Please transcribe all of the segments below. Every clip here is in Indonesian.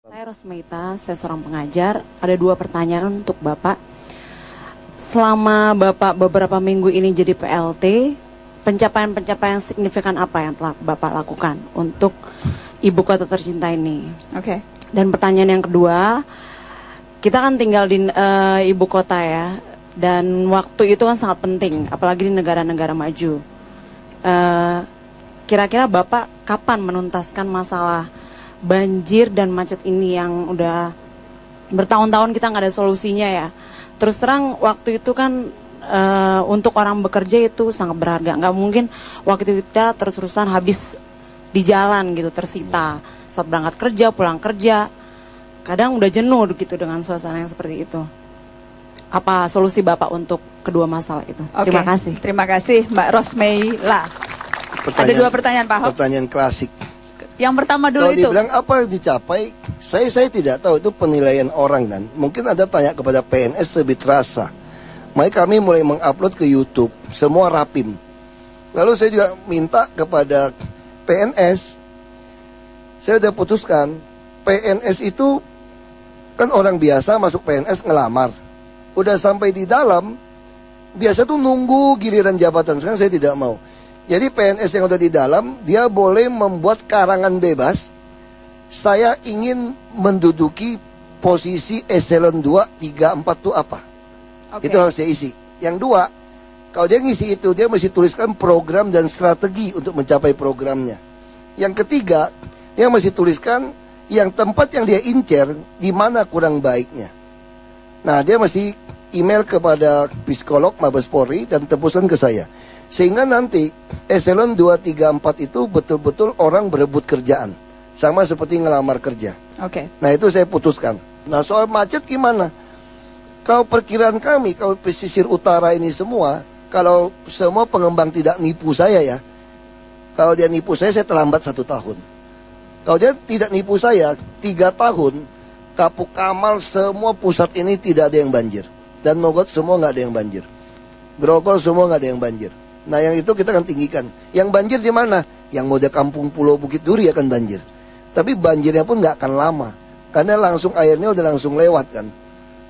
Saya Rosmeita, saya seorang pengajar. Ada 2 pertanyaan untuk Bapak. Selama Bapak beberapa minggu ini jadi PLT, pencapaian-pencapaian signifikan apa yang telah Bapak lakukan untuk ibu kota tercinta ini? Oke. Dan pertanyaan yang kedua, kita kan tinggal di ibu kota ya, dan waktu itu kan sangat penting, apalagi di negara-negara maju. Kira-kira Bapak kapan menuntaskan masalah banjir dan macet ini yang udah bertahun-tahun kita nggak ada solusinya ya? Terus terang waktu itu kan untuk orang bekerja itu sangat berharga. Nggak mungkin waktu kita terus-terusan habis di jalan gitu, tersita saat berangkat kerja, pulang kerja. Kadang udah jenuh gitu dengan suasana yang seperti itu. Apa solusi Bapak untuk kedua masalah itu? Oke. Terima kasih. Terima kasih Mbak Rosmeila. Ada 2 pertanyaan Pak Ahok. Pertanyaan klasik. Yang pertama dulu Kalau itu. dibilang apa yang dicapai, saya tidak tahu, itu penilaian orang kan. Mungkin Anda tanya kepada PNS lebih terasa. Makanya kami mulai mengupload ke YouTube semua rapim. Lalu saya juga minta kepada PNS. Saya udah putuskan, PNS itu kan orang biasa masuk PNS ngelamar. Udah sampai di dalam, biasa tuh nunggu giliran jabatan. Sekarang saya tidak mau. Jadi PNS yang udah di dalam, dia boleh membuat karangan bebas. Saya ingin menduduki posisi eselon 2, 3, 4 itu apa? Oke. Itu harus dia isi. Yang 2, kalau dia ngisi itu, dia mesti tuliskan program dan strategi untuk mencapai programnya. Yang ketiga, dia mesti tuliskan yang tempat yang dia incer, di mana kurang baiknya. Nah, dia mesti email kepada psikolog Mabes Polri dan tembusan ke saya. Sehingga nanti eselon 2, 3, 4 itu betul-betul orang berebut kerjaan. Sama seperti ngelamar kerja. Oke. Nah, itu saya putuskan. Nah, soal macet gimana? Kalau perkiraan kami, kalau pesisir utara ini semua, kalau semua pengembang tidak nipu saya ya. Kalau dia nipu saya terlambat 1 tahun. Kalau dia tidak nipu saya, 3 tahun, Kapuk Kamal semua pusat ini tidak ada yang banjir. Dan Mogot semua nggak ada yang banjir. Grogol semua nggak ada yang banjir. Nah, yang itu kita akan tinggikan. Yang banjir di mana? Yang mode kampung Pulau Bukit Duri akan banjir. Tapi banjirnya pun nggak akan lama. Karena langsung airnya udah langsung lewat kan.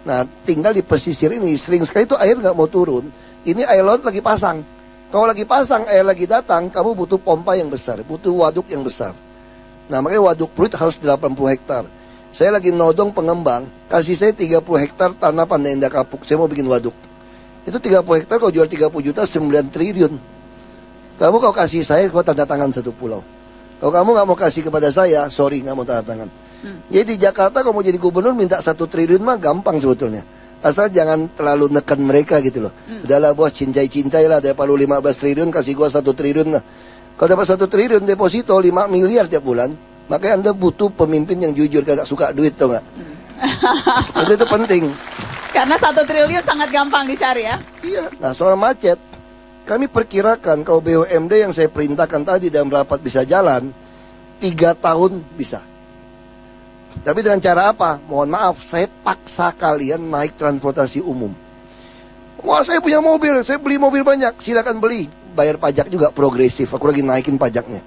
Nah, tinggal di pesisir ini, sering sekali itu air nggak mau turun. Ini air laut lagi pasang. Kalau lagi pasang, air lagi datang, kamu butuh pompa yang besar. Butuh waduk yang besar. Nah, makanya waduk Pluit harus 80 hektar. Saya lagi nodong pengembang, kasih saya 30 hektar tanah Pandai Indah Kapuk. Saya mau bikin waduk. Itu 30 hektar kalau jual 30 juta 9 triliun. Kamu kalau kasih saya, kau tanda tangan 1 pulau. Kalau kamu nggak mau kasih kepada saya, sorry nggak mau tanda tangan. Jadi di Jakarta kalau mau jadi gubernur minta 1 triliun mah gampang sebetulnya. Asal jangan terlalu neken mereka gitu loh. Udahlah bos, cincai-cincai lah, daripada 15 triliun kasih gua 1 triliun lah. Kalau dapat 1 triliun deposito 5 miliar tiap bulan, makanya Anda butuh pemimpin yang jujur, kagak suka duit tau nggak? Itu penting. Karena 1 triliun sangat gampang dicari ya. Iya. Nah, soal macet, kami perkirakan kalau BUMD yang saya perintahkan tadi dalam rapat bisa jalan, 3 tahun bisa. Tapi dengan cara apa? Mohon maaf, saya paksa kalian naik transportasi umum. Wah, saya punya mobil, saya beli mobil banyak, silakan beli. Bayar pajak juga progresif, aku lagi naikin pajaknya.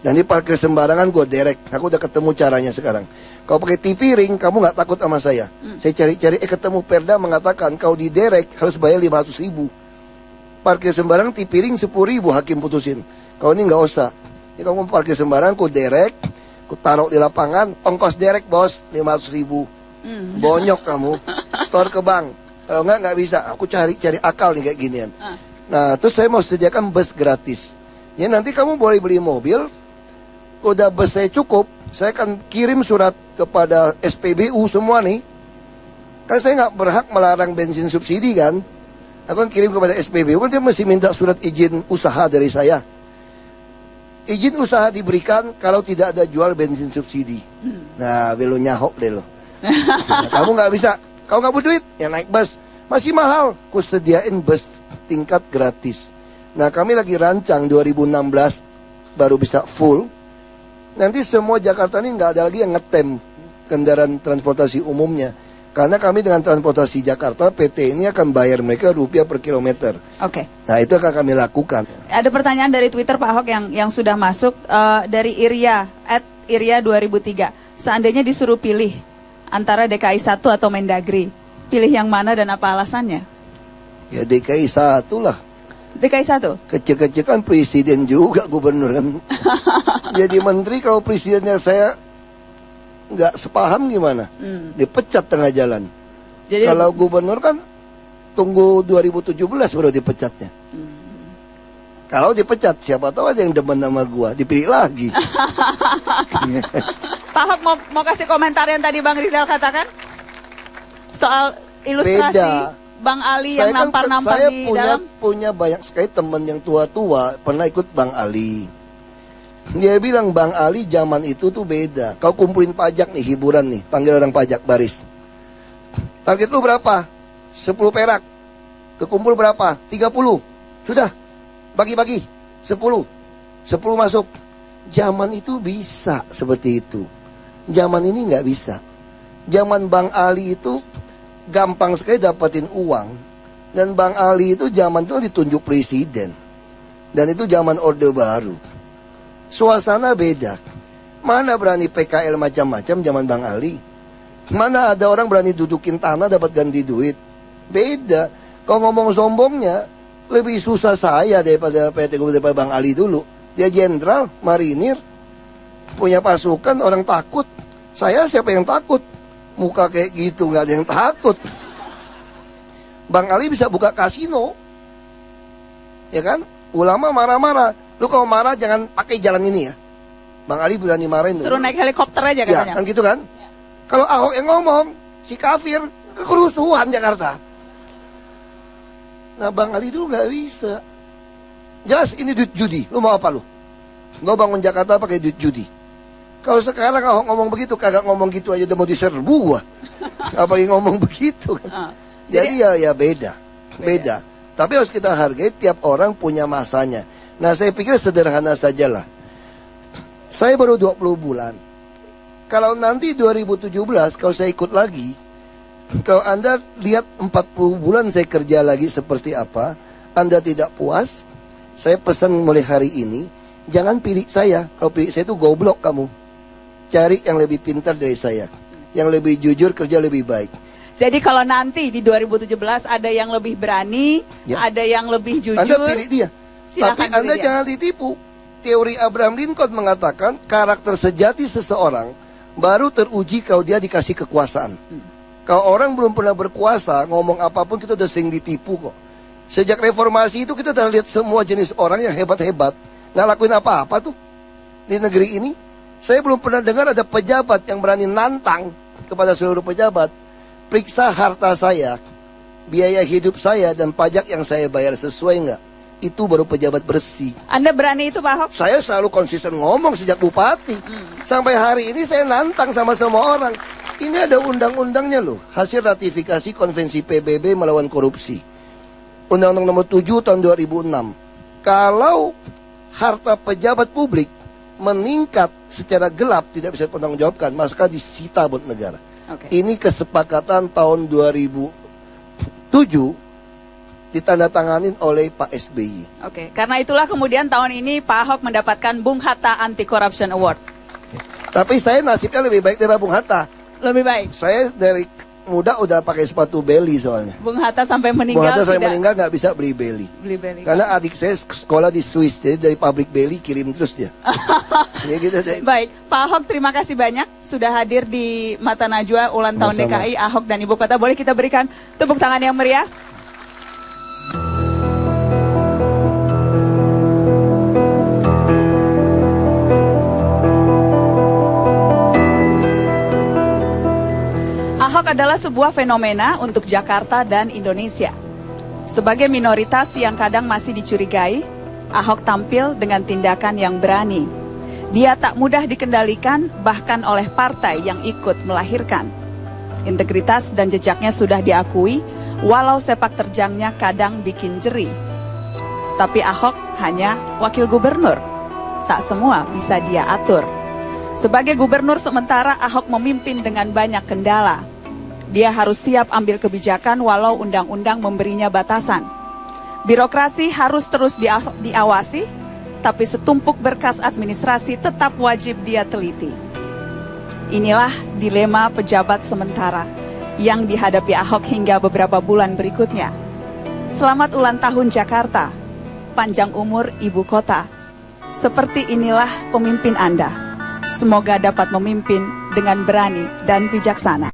Dan di parkir sembarangan gue derek. Aku udah ketemu caranya sekarang. Kalau pakai TV ring, kamu nggak takut sama saya. Saya cari-cari, ketemu perda mengatakan kalau di derek harus bayar 500 ribu. Parkir sembarang TV ring 10 ribu hakim putusin. Kalau ini nggak usah. Jadi kamu parkir sembarang, ku derek, ku taruh di lapangan, ongkos derek bos 500 ribu. Bonyok kamu, store ke bank. Kalau nggak bisa. Aku cari akal nih kayak ginian. Nah, terus saya mau sediakan bus gratis. Ya nanti kamu boleh beli mobil. Udah bus saya cukup, saya akan kirim surat kepada SPBU semua nih. Kan saya nggak berhak melarang bensin subsidi kan. Aku akan kirim kepada SPBU, kan dia mesti minta surat izin usaha dari saya. Izin usaha diberikan kalau tidak ada jual bensin subsidi. Nah, belo nyahok deh lo. Nah, kamu nggak bisa, kalau nggak berduit, ya naik bus. Masih mahal, aku sediain bus tingkat gratis. Nah, kami lagi rancang 2016 baru bisa full. Nanti semua Jakarta ini nggak ada lagi yang ngetem kendaraan transportasi umumnya. Karena kami dengan transportasi Jakarta, PT ini akan bayar mereka rupiah per kilometer. Oke. Nah, itu akan kami lakukan. Ada pertanyaan dari Twitter Pak Ahok yang sudah masuk dari Iria @Iria 2003. seandainya disuruh pilih antara DKI 1 atau Mendagri, pilih yang mana dan apa alasannya? Ya DKI 1 lah. DKI 1? Kecil-kecil kan presiden juga gubernur kan. Jadi menteri kalau presidennya saya nggak sepaham gimana? Dipecat tengah jalan. Jadi Kalau gubernur kan tunggu 2017 baru dipecatnya. Kalau dipecat siapa tahu ada yang demen sama gua, dipilih lagi. Pak Ahok mau kasih komentar yang tadi Bang Rizal katakan? Soal ilustrasi Beda. Bang Ali yang Saya nampar-nampar saya di punya dalam. punya banyak sekali teman yang tua-tua pernah ikut Bang Ali. Dia bilang Bang Ali zaman itu tuh beda. Kau kumpulin pajak nih, hiburan nih, panggil orang pajak baris. Target lu berapa? 10 perak. Kekumpul berapa? 30. Sudah. Bagi-bagi. 10 masuk. Zaman itu bisa seperti itu. Zaman ini nggak bisa. Zaman Bang Ali itu gampang sekali dapetin uang. Dan Bang Ali itu zaman itu ditunjuk presiden. Dan itu zaman Orde Baru. Suasana beda. Mana berani PKL macam-macam zaman Bang Ali? Mana ada orang berani dudukin tanah dapat ganti duit? Beda. Kalau ngomong sombongnya, lebih susah saya daripada PT Gubernur daripada Bang Ali dulu. Dia jenderal, marinir, punya pasukan, orang takut. Saya siapa yang takut? Muka kayak gitu nggak ada yang takut. Bang Ali bisa buka kasino, ya kan? Ulama marah-marah. Lu kalau marah jangan pakai jalan ini ya. Bang Ali berani marahin. Suruh naik helikopter aja ya, katanya. kan gitu kan? Kalau Ahok yang ngomong, si kafir, kerusuhan Jakarta. Nah Bang Ali dulu nggak bisa. Jelas ini duit judi. Lu mau apa lu? Gua bangun Jakarta pakai duit judi. Kalau sekarang Ahok ngomong begitu, kagak ngomong gitu aja udah mau diserbu gua. Apalagi ngomong begitu kan. Jadi ya beda. Tapi harus kita hargai tiap orang punya masanya. Nah saya pikir sederhana sajalah. Saya baru 20 bulan. Kalau nanti 2017 kalau saya ikut lagi, kalau Anda lihat 40 bulan saya kerja lagi seperti apa, Anda tidak puas, saya pesan mulai hari ini, jangan pilih saya. Kalau pilih saya itu goblok kamu. Cari yang lebih pintar dari saya, yang lebih jujur, kerja lebih baik. Jadi kalau nanti di 2017 ada yang lebih berani, ada yang lebih jujur, Anda pilih dia. Tapi Anda dia. jangan ditipu. Teori Abraham Lincoln mengatakan karakter sejati seseorang baru teruji kalau dia dikasih kekuasaan. Kalau orang belum pernah berkuasa, ngomong apapun kita udah sering ditipu kok. Sejak reformasi itu kita udah lihat semua jenis orang yang hebat-hebat, nggak lakuin apa-apa tuh di negeri ini. Saya belum pernah dengar ada pejabat yang berani nantang kepada seluruh pejabat. Periksa harta saya, biaya hidup saya, dan pajak yang saya bayar sesuai nggak? Itu baru pejabat bersih. Anda berani itu Pak Ahok? Saya selalu konsisten ngomong sejak bupati. Sampai hari ini saya nantang sama semua orang. Ini ada undang-undangnya loh. Hasil ratifikasi konvensi PBB melawan korupsi. Undang-undang nomor 7 tahun 2006. Kalau harta pejabat publik meningkat secara gelap tidak bisa dipertanggungjawabkan, maka disita buat negara. Ini kesepakatan tahun 2007 ditandatanganin oleh Pak SBY. Karena itulah kemudian tahun ini Pak Ahok mendapatkan Bung Hatta Anti Corruption Award. Tapi saya nasibnya lebih baik daripada Bung Hatta. Lebih baik? Saya dari muda udah pakai sepatu beli soalnya. Bung Hatta sampai meninggal. Bung Hatta sampai meninggal nggak bisa beli beli. Karena adik saya sekolah di Swiss, jadi dari pabrik beli kirim terus dia. Ya gitu deh. Baik, Pak Ahok terima kasih banyak sudah hadir di Mata Najwa ulang tahun DKI Ahok dan Ibu Kota. Boleh kita berikan tepuk tangan yang meriah? Ahok adalah sebuah fenomena untuk Jakarta dan Indonesia. Sebagai minoritas yang kadang masih dicurigai, Ahok tampil dengan tindakan yang berani. Dia tak mudah dikendalikan bahkan oleh partai yang ikut melahirkan. Integritas dan jejaknya sudah diakui, walau sepak terjangnya kadang bikin jeri. Tapi Ahok hanya wakil gubernur. Tak semua bisa dia atur. Sebagai gubernur sementara, Ahok memimpin dengan banyak kendala. Dia harus siap ambil kebijakan walau undang-undang memberinya batasan. Birokrasi harus terus diawasi, tapi setumpuk berkas administrasi tetap wajib dia teliti. Inilah dilema pejabat sementara yang dihadapi Ahok hingga beberapa bulan berikutnya. Selamat ulang tahun Jakarta, panjang umur ibu kota. Seperti inilah pemimpin Anda. Semoga dapat memimpin dengan berani dan bijaksana.